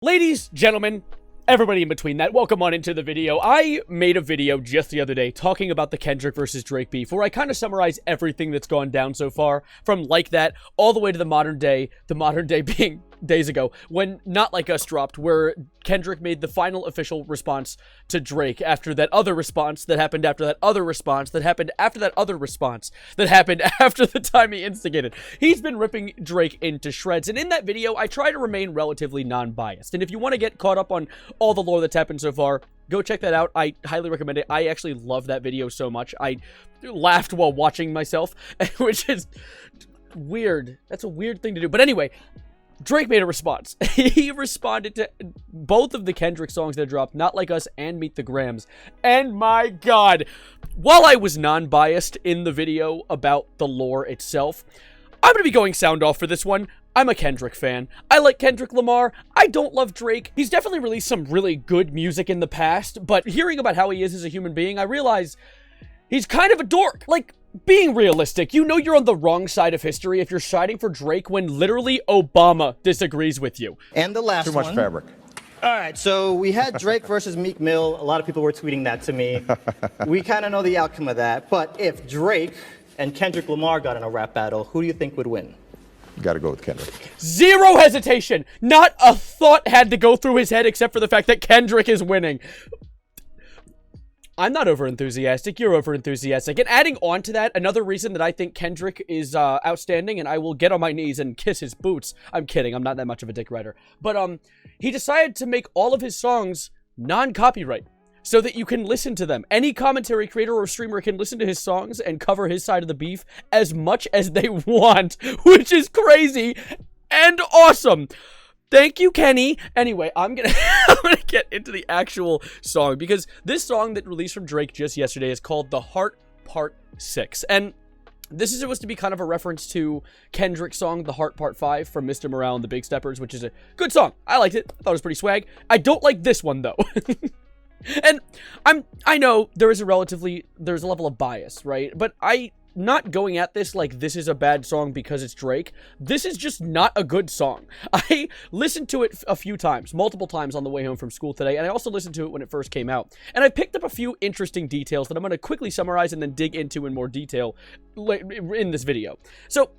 Ladies, gentlemen, everybody in between that, welcome on into the video. I made a video just the other day talking about the Kendrick versus Drake beef, where I kind of summarize everything that's gone down so far, from Like That all the way to the modern day being days ago, when Not Like Us dropped, where Kendrick made the final official response to Drake after that other response that happened after that other response that happened after that other response that happened after the time he instigated. He's been ripping Drake into shreds, and in that video, I try to remain relatively non-biased. And if you want to get caught up on all the lore that's happened so far, go check that out. I highly recommend it. I actually love that video so much. I laughed while watching myself, which is weird. That's a weird thing to do. But anyway, Drake made a response. He responded to both of the Kendrick songs that dropped, Not Like Us and Meet the Grams. And my God, while I was non-biased in the video about the lore itself, I'm going to be going sound off for this one. I'm a Kendrick fan. I like Kendrick Lamar. I don't love Drake. He's definitely released some really good music in the past, but hearing about how he is as a human being, I realize he's kind of a dork. Like, being realistic, you know you're on the wrong side of history if you're siding for Drake when literally Obama disagrees with you. And the last one. Too much fabric. All right, so we had Drake versus Meek Mill. A lot of people were tweeting that to me. We kind of know the outcome of that. But if Drake and Kendrick Lamar got in a rap battle, who do you think would win? You gotta go with Kendrick. Zero hesitation. Not a thought had to go through his head except for the fact that Kendrick is winning. I'm not over-enthusiastic, you're over-enthusiastic. And adding on to that, another reason that I think Kendrick is outstanding, and I will get on my knees and kiss his boots. I'm kidding, I'm not that much of a dick writer. But he decided to make all of his songs non-copyright, so that you can listen to them. Any commentary creator or streamer can listen to his songs and cover his side of the beef as much as they want, which is crazy and awesome. Thank you, Kenny. Anyway, I'm gonna get into the actual song, because this song that released from Drake just yesterday is called The Heart Part 6. And this is supposed to be kind of a reference to Kendrick's song, The Heart Part 5 from Mr. Morale and the Big Steppers, which is a good song. I liked it. I thought it was pretty swag. I don't like this one, though. And I know there's a level of bias, right? But not going at this like this is a bad song because it's Drake. This is just not a good song. I listened to it a few times, multiple times on the way home from school today, and I also listened to it when it first came out. And I picked up a few interesting details that I'm going to quickly summarize and then dig into in more detail in this video. So,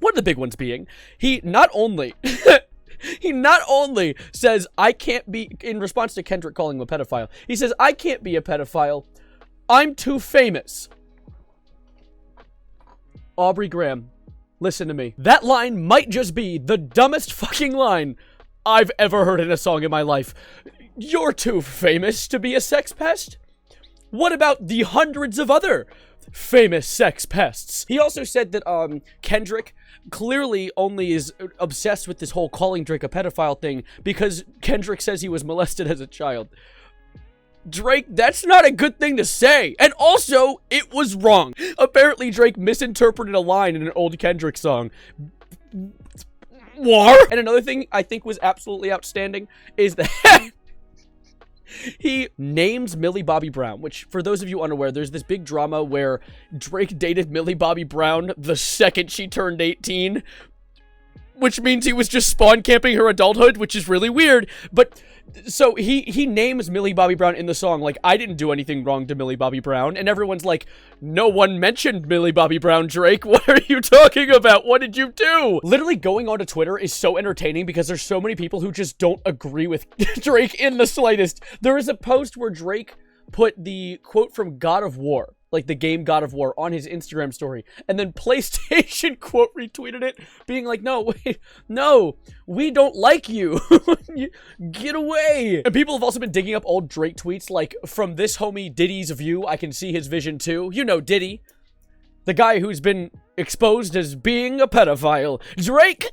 one of the big ones being, he not only says, I can't be, in response to Kendrick calling him a pedophile, he says, I can't be a pedophile. I'm too famous. Aubrey Graham, listen to me. That line might just be the dumbest fucking line I've ever heard in a song in my life. You're too famous to be a sex pest? What about the hundreds of other famous sex pests? He also said that Kendrick clearly only is obsessed with this whole calling Drake a pedophile thing because Kendrick says he was molested as a child. Drake, that's not a good thing to say. And also, it was wrong. Apparently, Drake misinterpreted a line in an old Kendrick song. What? And another thing I think was absolutely outstanding is that he names Millie Bobby Brown, which, for those of you unaware, there's this big drama where Drake dated Millie Bobby Brown the second she turned 18, which means he was just spawn camping her adulthood, which is really weird. But so he names Millie Bobby Brown in the song like, I didn't do anything wrong to Millie Bobby Brown, and everyone's like, no one mentioned Millie Bobby Brown, Drake. What are you talking about? What did you do? Literally going onto Twitter is so entertaining because there's so many people who just don't agree with Drake in the slightest. There is a post where Drake put the quote from God of War, like the game God of War, on his Instagram story, and then PlayStation quote retweeted it, being like, no, wait, no, we don't like you. Get away. And people have also been digging up old Drake tweets, like, from this homie Diddy's view, I can see his vision too. You know Diddy, the guy who's been exposed as being a pedophile. Drake,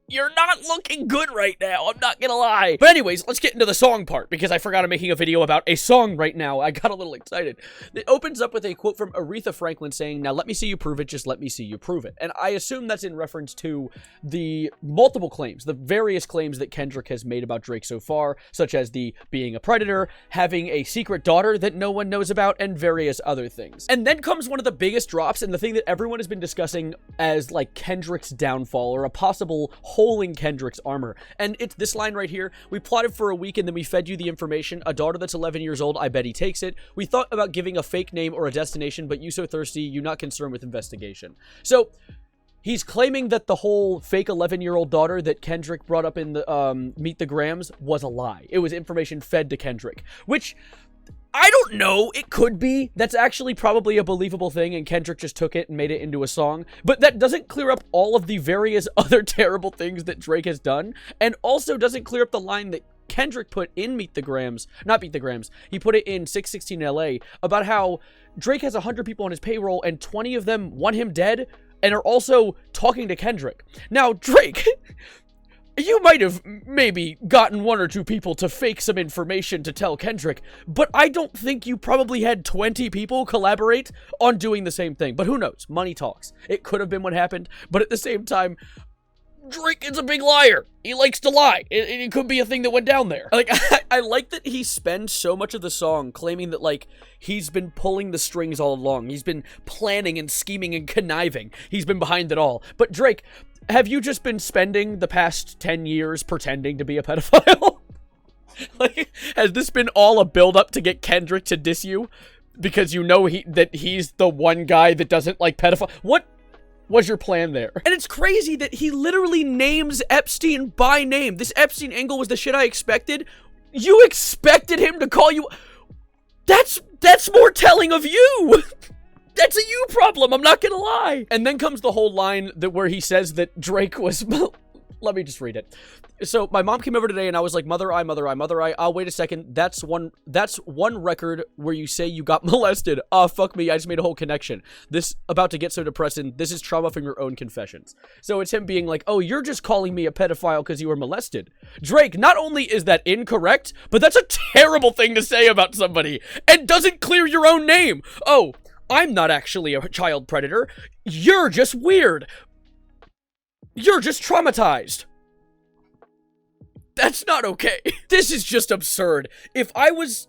you're not looking good right now, I'm not gonna lie. But anyways, let's get into the song part, because I forgot I'm making a video about a song right now. I got a little excited. It opens up with a quote from Aretha Franklin saying, now let me see you prove it, just let me see you prove it. And I assume that's in reference to the multiple claims, the various claims that Kendrick has made about Drake so far, such as the being a predator, having a secret daughter that no one knows about, and various other things. And then comes one of the biggest drops, and the thing that everyone has been discussing as like Kendrick's downfall, or a possible pulling Kendrick's armor. And it's this line right here. We plotted for a week and then we fed you the information. A daughter that's 11 years old, I bet he takes it. We thought about giving a fake name or a destination, but you so thirsty, you not concerned with investigation. So he's claiming that the whole fake 11-year-old daughter that Kendrick brought up in the Meet the Grams was a lie. It was information fed to Kendrick, which I don't know. It could be. That's actually probably a believable thing, and Kendrick just took it and made it into a song. But that doesn't clear up all of the various other terrible things that Drake has done, and also doesn't clear up the line that Kendrick put in Meet the Grams, not Meet the Grams, he put it in 616 LA, about how Drake has 100 people on his payroll, and 20 of them want him dead, and are also talking to Kendrick. Now, Drake, you might have maybe gotten 1 or 2 people to fake some information to tell Kendrick, but I don't think you probably had 20 people collaborate on doing the same thing. But who knows? Money talks. It could have been what happened, but at the same time, Drake is a big liar. He likes to lie. It could be a thing that went down there. Like, I like that he spends so much of the song claiming that, like, he's been pulling the strings all along. He's been planning and scheming and conniving. He's been behind it all. But Drake, have you just been spending the past 10 years pretending to be a pedophile? Like, has this been all a build-up to get Kendrick to diss you? Because you know that he's the one guy that doesn't like pedophiles? What was your plan there? And it's crazy that he literally names Epstein by name. This Epstein angle was the shit I expected. You expected him to call you... That's more telling of you! That's a you problem, I'm not gonna lie. And then comes the whole line where he says that Drake was... Let me just read it. So my mom came over today and I was like, mother eye, mother eye, mother eye. Oh, wait a second. That's one record where you say you got molested. Oh, fuck me. I just made a whole connection. This about to get so depressing. This is trauma from your own confessions. So it's him being like, oh, you're just calling me a pedophile because you were molested. Drake, not only is that incorrect, but that's a terrible thing to say about somebody and doesn't clear your own name. Oh, I'm not actually a child predator. You're just weird. You're just traumatized. That's not okay. This is just absurd. If I was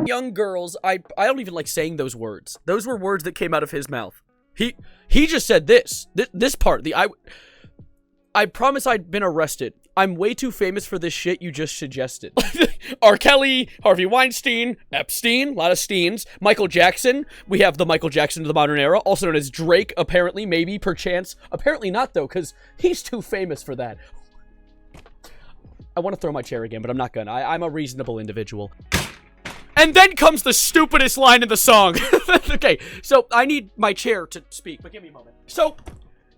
young girls, I don't even like saying those words. Those were words that came out of his mouth. He just said this part. I promise I'd been arrested. I'm way too famous for this shit you just suggested. R. Kelly, Harvey Weinstein, Epstein, a lot of Steens, Michael Jackson. We have the Michael Jackson of the modern era, also known as Drake, apparently, maybe, perchance. Apparently not, though, because he's too famous for that. I want to throw my chair again, but I'm not gonna. I'm a reasonable individual. And then comes the stupidest line in the song. Okay, so I need my chair to speak, but give me a moment. So,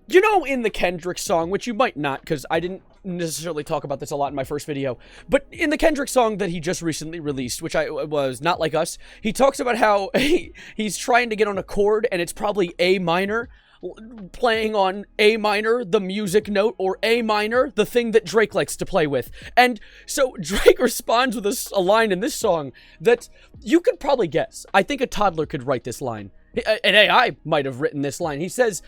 you know, in the Kendrick song, which you might not, because I didn't necessarily talk about this a lot in my first video, but in the Kendrick song that he just recently released, which was Not Like Us, he talks about how he's trying to get on a chord, and it's probably A minor, playing on A minor, the music note, or A minor, the thing that Drake likes to play with. And so Drake responds with a line in this song that you could probably guess. I think a toddler could write this line. An AI might have written this line. He says,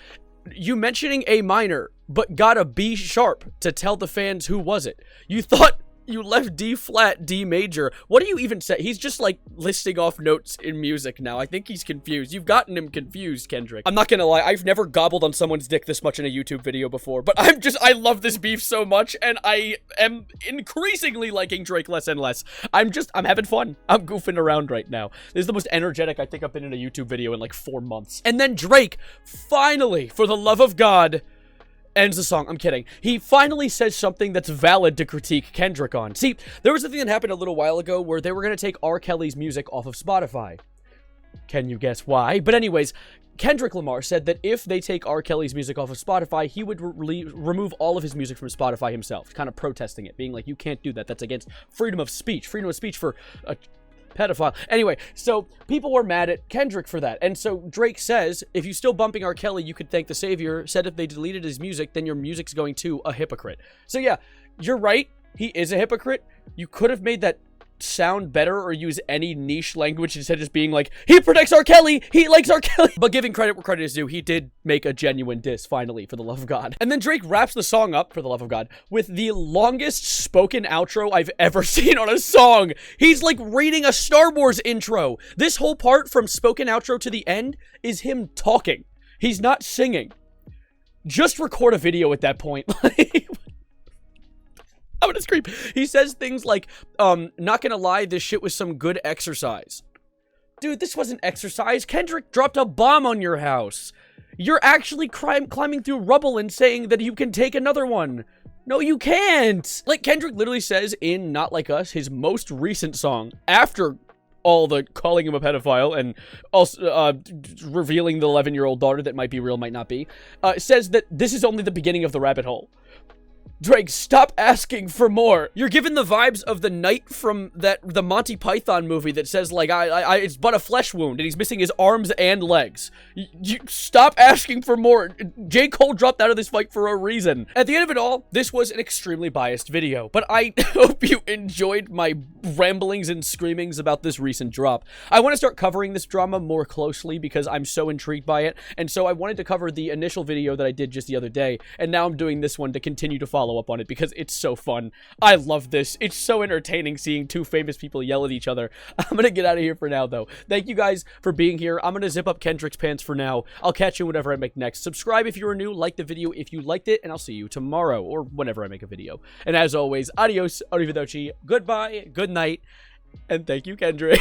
you mentioning A minor, but got a B sharp to tell the fans who was it. You thought you left D flat, D major. What do you even say? He's just like listing off notes in music now. I think he's confused. You've gotten him confused, Kendrick. I'm not gonna lie. I've never gobbled on someone's dick this much in a YouTube video before, but I love this beef so much, and I am increasingly liking Drake less and less. I'm having fun. I'm goofing around right now. This is the most energetic I think I've been in a YouTube video in like 4 months. And then Drake, finally, for the love of God, ends the song. I'm kidding. He finally says something that's valid to critique Kendrick on. See, there was a thing that happened a little while ago where they were going to take R. Kelly's music off of Spotify. Can you guess why? But anyways, Kendrick Lamar said that if they take R. Kelly's music off of Spotify, he would remove all of his music from Spotify himself, kind of protesting it, being like, you can't do that. That's against freedom of speech for a pedophile. Anyway, so people were mad at Kendrick for that. And so Drake says, if you're still bumping R. Kelly, you could thank the savior. Said if they deleted his music, then your music's going to a hypocrite. So yeah, you're right. He is a hypocrite. You could have made that sound better or use any niche language instead of just being like, he protects R. Kelly, he likes R. Kelly. But giving credit where credit is due, he did make a genuine diss, finally, for the love of God. And then Drake wraps the song up, for the love of God, with the longest spoken outro I've ever seen on a song. He's like reading a Star Wars intro. This whole part from spoken outro to the end is him talking. He's not singing. Just record a video at that point. I'm gonna scream. He says things like, not gonna lie, this shit was some good exercise. Dude, this wasn't exercise. Kendrick dropped a bomb on your house. You're actually climbing through rubble and saying that you can take another one. No, you can't. Like, Kendrick literally says in Not Like Us, his most recent song, after all the calling him a pedophile and also revealing the 11-year-old daughter that might be real, might not be, says that this is only the beginning of the rabbit hole. Drake, stop asking for more. You're given the vibes of the knight from the Monty Python movie that says, like, it's but a flesh wound, and he's missing his arms and legs. You stop asking for more. J. Cole dropped out of this fight for a reason. At the end of it all, this was an extremely biased video, but I hope you enjoyed my ramblings and screamings about this recent drop. I want to start covering this drama more closely because I'm so intrigued by it, and so I wanted to cover the initial video that I did just the other day, and now I'm doing this one to continue to follow up on it because it's so fun. I love this. It's so entertaining seeing two famous people yell at each other. I'm gonna get out of here for now, though. Thank you guys for being here. I'm gonna zip up Kendrick's pants for now. I'll catch you whenever I make next. Subscribe if you are new, like the video if you liked it, and I'll see you tomorrow or whenever I make a video. And as always, adios, arrivederci, goodbye, good night, and thank you, Kendrick.